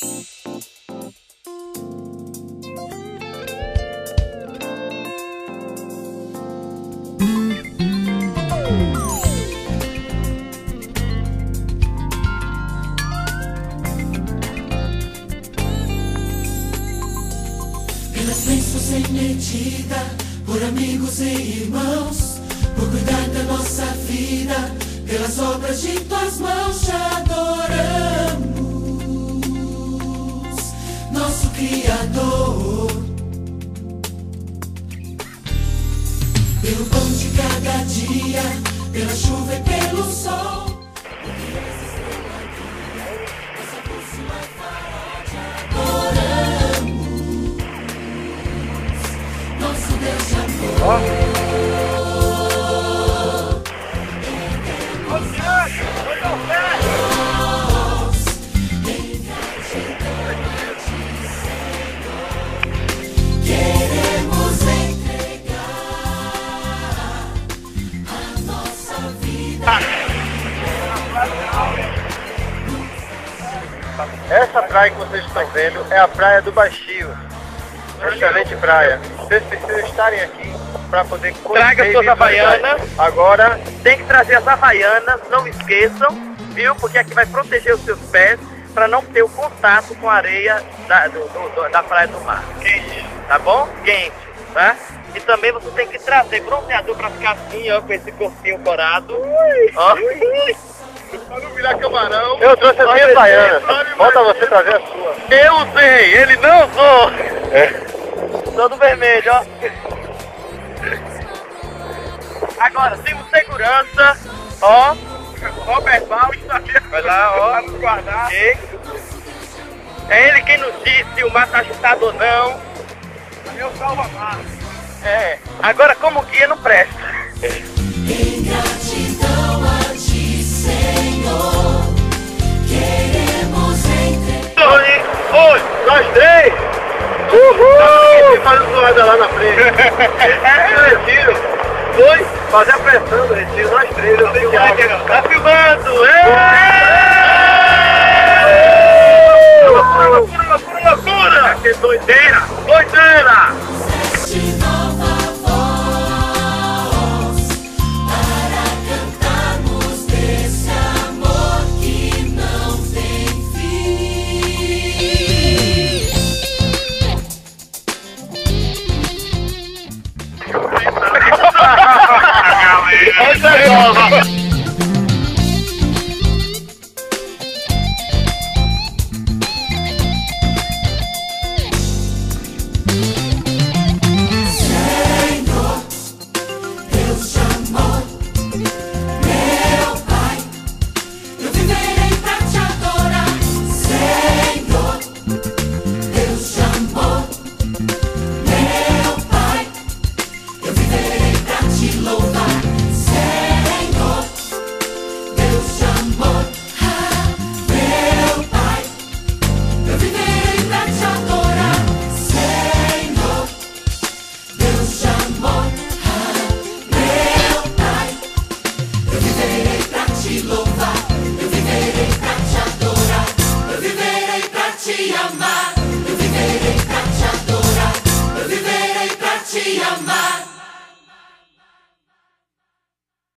Pelas bênçãos sem medida, por amigos e irmãos, por cuidar da nossa vida, pelas obras de tuas mãos te adoramos, nosso Criador. Pelo pão de cada dia, pela chuva e pelo sol. Nosso Deus de amor. Queremos entregar a nossa vida. Essa praia que vocês estão vendo é a Praia do Baixio. Excelente praia. Vocês precisam estarem aqui para poder conhecer. Traga suas havaianas. Agora Tem que trazer as havaianas, não esqueçam, viu? Porque aqui vai proteger os seus pés para não ter o contato com a areia da praia do mar. Quente. Tá bom? Quente, tá? E também você tem que trazer bronzeador para ficar assim, ó, com esse corpinho corado. Ó. para não virar camarão. Eu trouxe as minhas havaianas. Falta você trazer a sua. Eu usei, ele não usou. Todo vermelho, ó. Agora, temos segurança, ó. Robert Bal, vai lá, ó. Pra nos guardar. Okay. É ele quem nos diz se o mar tá agitado ou não. Eu salvo a mar. É. Agora, como guia, não presta. Em gratidão a ti, Senhor, queremos entregar. Oi, nós três. Uhul! Faz uma zoada lá na frente. Retiro. Dois, fazer a pressão do retiro, nós três. Eu sei que é. Tá filmando! Loucura! Que doideira! Doideira! Nova voz para cantarmos desse amor que não tem fim. Te louvar.